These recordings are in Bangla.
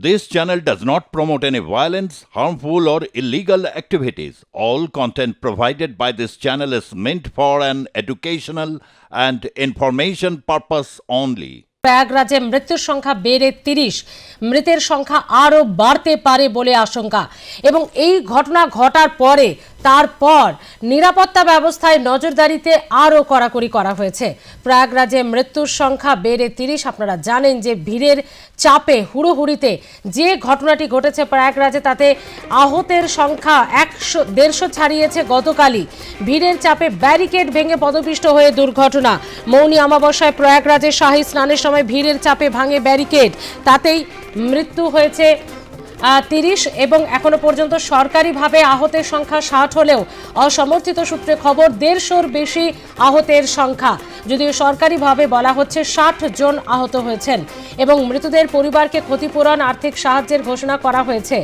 This channel does not promote any violence, harmful, or illegal activities. All content provided by this channel is meant for an educational and information purpose only. প্রয়াগরাজে মৃত্যুর সংখ্যা বেড়ে ৩০, মৃতের সংখ্যা আরও বাড়তে পারে বলে আশঙ্কা। এবং এই ঘটনা ঘটার পরে তারপর নিরাপত্তা ব্যবস্থায় নজরদারিতে আরও কড়াকড়ি করা হয়েছে। প্রয়াগরাজে মৃত্যুর সংখ্যা বেড়ে ৩০। আপনারা জানেন যে ভিড়ের চাপে হুড়োহুড়িতে যে ঘটনাটি ঘটেছে প্রয়াগরাজে, তাতে আহতের সংখ্যা ১০০ ছাড়িয়েছে গতকালই। ভিড়ের চাপে ব্যারিকেড ভেঙে পদপিষ্ট হয়ে দুর্ঘটনা। মৌনী অমাবস্যায় প্রয়াগরাজে শাহী স্নানের সময় ভিড়ের চাপে ভাঙে ব্যারিকেড, তাতেই মৃত্যু হয়েছে ৩০ এবং এখনো পর্যন্ত সরকারিভাবে আহতের সংখ্যা ৬০ হলেও অসমর্থিত সূত্রে খবর ১৫০-র বেশি আহতের সংখ্যা। যদিও সরকারিভাবে বলা হচ্ছে ৬০ জন আহত হয়েছেন এবং মৃতদের পরিবারকে ক্ষতিপূরণ আর্থিক সাহায্যের ঘোষণা করা হয়েছে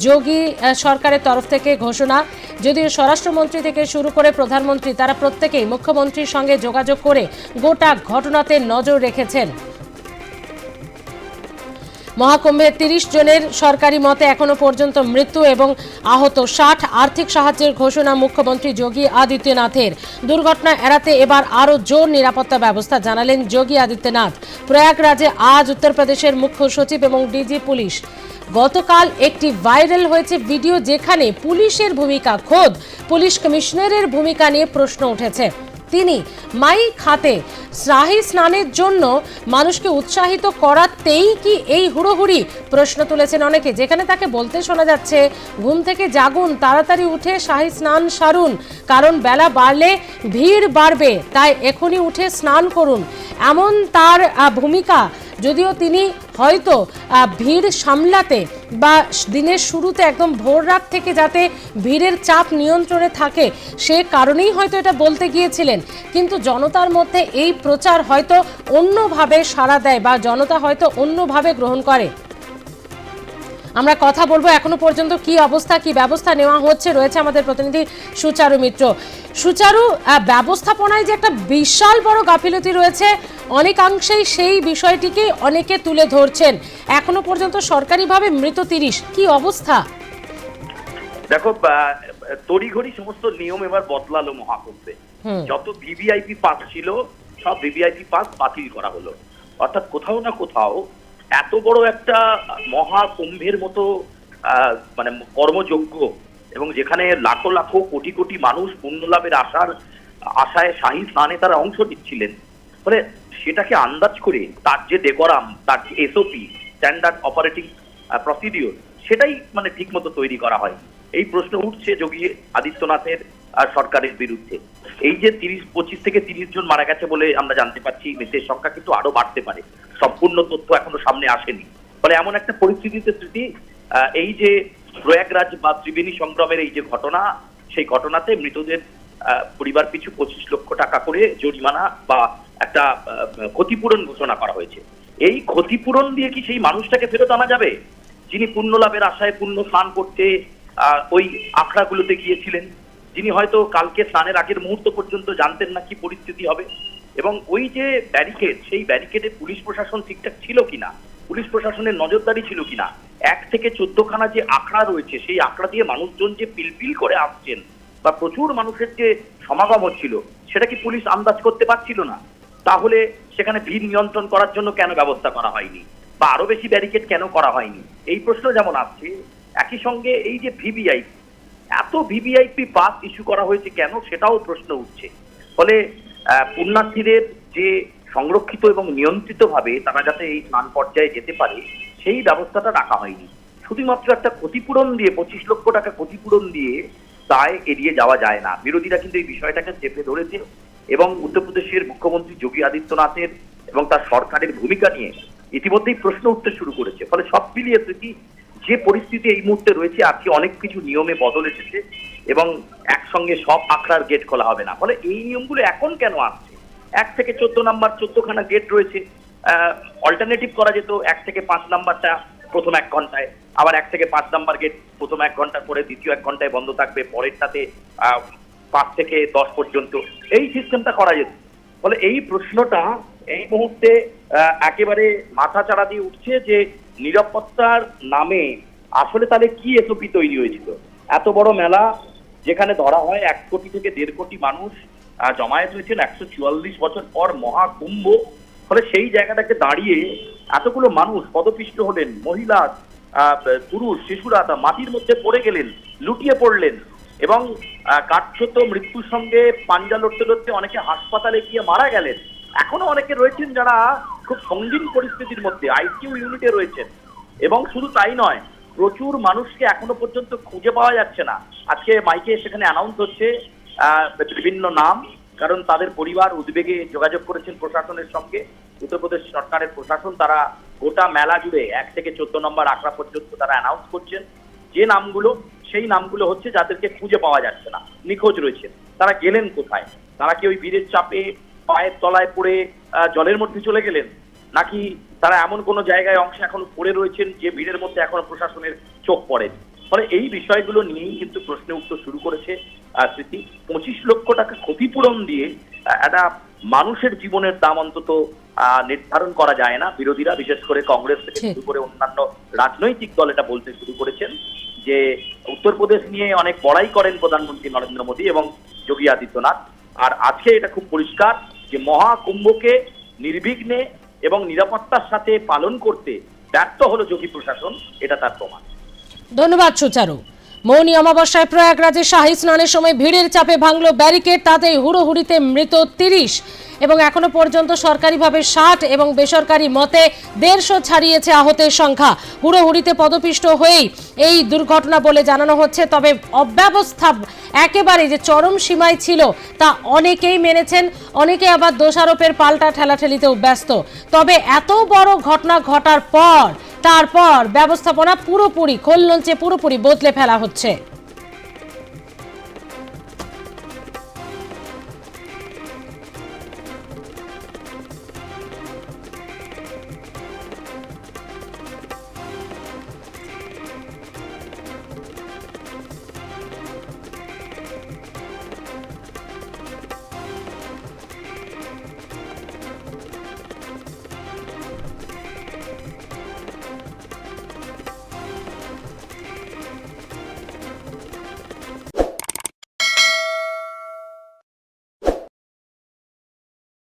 যোগী সরকারের তরফ থেকে ঘোষণা। যদিও স্বরাষ্ট্রমন্ত্রী থেকে শুরু করে প্রধানমন্ত্রী তারা প্রত্যেকেই মুখ্যমন্ত্রীর সঙ্গে যোগাযোগ করে গোটা ঘটনাতে নজর রেখেছেন। মহাকুম্ভে ৩০ জনের সরকারি মতে এখনো পর্যন্ত মৃত্যু এবং আহত ৬০। আর্থিক সাহায্যের ঘোষণা মুখ্যমন্ত্রী যোগী আদিত্যনাথের। দুর্ঘটনা এড়াতে এবার আরও জোর নিরাপত্তা ব্যবস্থা জানালেন যোগী আদিত্যনাথ। প্রয়াগরাজে আজ উত্তরপ্রদেশের মুখ্য সচিব এবং ডিজি পুলিশ। গতকাল একটি ভাইরাল হয়েছে ভিডিও, যেখানে পুলিশের ভূমিকা, খোদ পুলিশ কমিশনারের ভূমিকা নিয়ে প্রশ্ন উঠেছে। তিনি মাইক হাতে শাহী স্নানের জন্য মানুষকে উৎসাহিত করাতেই কি এই হুড়োহুড়ি, প্রশ্ন তুলেছেন অনেকে। যেখানে তাকে বলতে শোনা যাচ্ছে, ঘুম থেকে জাগুন, তাড়াতাড়ি উঠে শাহী স্নান সারুন, কারণ বেলা বাড়লে ভিড় বাড়বে, তাই এখনই উঠে স্নান করুন, এমন তার ভূমিকা। যদিও তিনি হয়তো ভিড় সামলাতে বা দিনের শুরুতে একদম ভোর রাত থেকে যাতে ভিড়ের চাপ নিয়ন্ত্রণে থাকে, সে কারণেই হয়তো এটা বলতে গিয়েছিলেন। কিন্তু জনতার মধ্যে এই প্রচার হয়তো অন্যভাবে সাড়া দেয় বা জনতা হয়তো অন্যভাবে গ্রহণ করে। আমরা কথা বলবো এখনো পর্যন্ত কি অবস্থা, কি ব্যবস্থা নেওয়া হচ্ছে। রয়েছে আমাদের প্রতিনিধি সুচারু মিত্র। সুচারু, ব্যবস্থাপনায় যে একটা বিশাল বড় গাফিলতি রয়েছে, অনেকাংশেই সেই বিষয়টিকে অনেকে তুলে ধরছেন। এখনো পর্যন্ত সরকারিভাবে মৃত ৩০, কি অবস্থা? দেখো, তড়িঘড়ি সমস্ত নিয়ম এবার বদলালো মহাকুম্ভে। যত ভিভিআইপি পাস ছিল সব ভিভিআইপি পাস বাতিল করা হলো। অর্থাৎ কোথাও না কোথাও এত বড় একটা মহাকুম্ভের মতো মানে কর্মযজ্ঞ, এবং যেখানে লাখো লাখো কোটি কোটি মানুষ পুণ্যলাভের আশায় শাহী স্নানে তারা অংশ নিচ্ছিলেন, ফলে সেটাকে আন্দাজ করে তার যে ডেকোরাম, তার যে এসওপি, স্ট্যান্ডার্ড অপারেটিং প্রসিডিওর, সেটাই মানে ঠিক মতো তৈরি করা হয়। এই প্রশ্ন উঠছে যোগী আদিত্যনাথের সরকারের বিরুদ্ধে। এই যে 25 থেকে 30 জন মারা গেছে বলে আমরা জানতে পারছি, মৃতের সংখ্যা কিন্তু আরো বাড়তে পারে, সম্পূর্ণ তথ্য এখনো সামনে আসেনি। ফলে এমন একটা পরিস্থিতিতে স্মৃতি, এই যে প্রয়াগরাজ বা ত্রিবেণী সংগ্রামের এই যে ঘটনা, সেই ঘটনাতে মৃতদের পরিবার পিছু 25 লক্ষ টাকা করে জরিমানা বা একটা ক্ষতিপূরণ ঘোষণা করা হয়েছে। এই ক্ষতিপূরণ দিয়ে কি সেই মানুষটাকে ফেরত আনা যাবে, যিনি পুণ্য লাভের আশায় পুণ্য স্নান করতে ওই আখড়াগুলোতে গিয়েছিলেন, যিনি হয়তো কালকে স্নানের আগের মুহূর্ত পর্যন্ত জানতেন না কি পরিস্থিতি হবে? এবং ওই যে ব্যারিকেড, সেই ব্যারিকেডে পুলিশ প্রশাসন ঠিকঠাক ছিল কিনা, পুলিশ প্রশাসনের নজরদারি ছিল কিনা, 1 থেকে 14খানা যে আখড়া রয়েছে, সেই আখড়া দিয়ে মানুষজন যে পিলপিল করে আসছেন বা প্রচুর মানুষের যে সমাগম হচ্ছিল, সেটা কি পুলিশ আন্দাজ করতে পারছিল না? তাহলে সেখানে ভিড় নিয়ন্ত্রণ করার জন্য কেন ব্যবস্থা করা হয়নি, বা আরো বেশি ব্যারিকেড কেন করা হয়নি? এই প্রশ্ন যেমন আসছে, একই সঙ্গে এই যে ভিভিআইপি, এত ভিভিআইপি পাস ইস্যু করা হয়েছে কেন, সেটাও প্রশ্ন উঠছে। ফলে পুণ্যার্থীদের যে সংরক্ষিত এবং নিয়ন্ত্রিত ভাবে তারা যাতে এই স্নান পর্যায়ে যেতে পারে, সেই ব্যবস্থাটা রাখা হয়নি। শুধুমাত্র একটা ক্ষতিপূরণ দিয়ে, 25 লক্ষ টাকা ক্ষতিপূরণ দিয়ে দায় এড়িয়ে যাওয়া যায় না। বিরোধীরা কিন্তু এই বিষয়টাকে চেপে ধরেছে এবং উত্তরপ্রদেশের মুখ্যমন্ত্রী যোগী আদিত্যনাথের এবং তার সরকারের ভূমিকা নিয়ে ইতিমধ্যেই প্রশ্ন উঠতে শুরু করেছে। ফলে সব মিলিয়ে স্মৃতি, যে পরিস্থিতি এই মুহূর্তে রয়েছে, আজকে অনেক কিছু নিয়মে বদল এসেছে এবং একসঙ্গে সব আখড়ার গেট খোলা হবে না। ফলে এই নিয়মগুলো এখন কেন আসছে? 1 থেকে 14 নাম্বার 14খানা গেট রয়েছে, অল্টারনেটিভ করা যেত। 1 থেকে 5 নাম্বারটা প্রথম 1 ঘন্টায়, আবার 1 থেকে 5 নাম্বার গেট প্রথম 1 ঘন্টা করে দ্বিতীয় 1 ঘন্টায় বন্ধ থাকবে, পরেরটাতে 5 থেকে 10 পর্যন্ত, এই সিস্টেমটা করা যেত। ফলে এই প্রশ্নটা এই মুহূর্তে একেবারে মাথা চাড়া দিয়ে উঠছে যে নিরাপত্তার নামে আসলে তাহলে কি এসপি তৈরি হয়েছিল? এত বড় মেলা যেখানে ধরা হয় 1 কোটি থেকে 1.5 কোটি মানুষ জমায়েত হয়েছেন 144 বছর পর মহাকুম্ভ, ফলে সেই জায়গাটাকে দাঁড়িয়ে এতগুলো মানুষ পদপিষ্ট হলেন, মহিলা, পুরুষ, শিশুরা তা মাটির মধ্যে পড়ে গেলেন, লুটিয়ে পড়লেন এবং কার্যত মৃত্যুর সঙ্গে পাঞ্জা লড়তে লড়তে অনেকে হাসপাতালে গিয়ে মারা গেলেন। এখনো অনেকে রয়েছেন যারা খুব সঙ্গীন পরিস্থিতির মধ্যে আইসিইউ ইউনিটে রয়েছেন। এবং শুধু তাই নয়, প্রচুর মানুষকে এখনো পর্যন্ত খুঁজে পাওয়া যাচ্ছে না। আজকে মাইকে সেখানে অ্যানাউন্স হচ্ছে বিভিন্ন নাম, কারণ তাদের পরিবার উদ্বেগে যোগাযোগ করেছেন প্রশাসনের সঙ্গে। উত্তরপ্রদেশ সরকারের প্রশাসন তারা গোটা মেলা জুড়ে 1 থেকে 14 নম্বর আখড়া পর্যন্ত তারা অ্যানাউন্স করছেন যে নামগুলো, সেই নামগুলো হচ্ছে যাদেরকে খুঁজে পাওয়া যাচ্ছে না, নিখোঁজ রয়েছেন। তারা গেলেন কোথায়? তারা কি ওই ভিড়ের চাপে পায়ের তলায় পড়ে জলের মধ্যে চলে গেলেন, নাকি তারা এমন কোনো জায়গায় অংশে এখনো পড়ে রয়েছেন যে ভিড়ের মধ্যে এখনো প্রশাসনের চোখ পড়েনি? ফলে এই বিষয়গুলো নিয়েই কিন্তু প্রশ্ন উঠতে শুরু করেছে স্মৃতি। 25 লক্ষ টাকা ক্ষতিপূরণ দিয়ে একটা মানুষের জীবনের দাম অন্তত নির্ধারণ করা যায় না। বিরোধীরা, বিশেষ করে কংগ্রেস থেকে শুরু করে অন্যান্য রাজনৈতিক দল এটা বলতে শুরু করেছেন যে উত্তরপ্রদেশ নিয়ে অনেক বড়াই করেন প্রধানমন্ত্রী নরেন্দ্র মোদী এবং যোগী আদিত্যনাথ। আর আজকে এটা খুব পরিষ্কার যে মহাকুম্ভকে নির্বিঘ্নে এবং নিরাপত্তার সাথে পালন করতে ব্যর্থ হলো যোগী প্রশাসন, এটা তার প্রমাণ। ধন্যবাদ সুচারু। মৌনী অমাবস্যায় প্রয়াগরাজে শাহী স্নানের সময় ভিড়ের চাপে ভাঙল ব্যারিকেড, তাতেই হুড়োহুড়িতে মৃত 30 এবং এখনো পর্যন্ত সরকারিভাবে 60 এবং বেসরকারি মতে 150 ছাড়িয়েছে আহতের সংখ্যা। হুড়োহুড়িতে পদপিষ্ট হয়েই এই দুর্ঘটনা বলে জানানো হচ্ছে। তবে অব্যবস্থা একেবারে যে চরম সীমায় ছিল তা অনেকেই মেনেছেন, অনেকে আবার দোষারোপের পাল্টা ঠেলাঠেলিতেও ব্যস্ত। তবে এত বড় ঘটনা ঘটার পর তারপর ব্যবস্থাপনা পুরোপুরি খোলনলচে পুরোপুরি বদলে ফেলা হচ্ছে।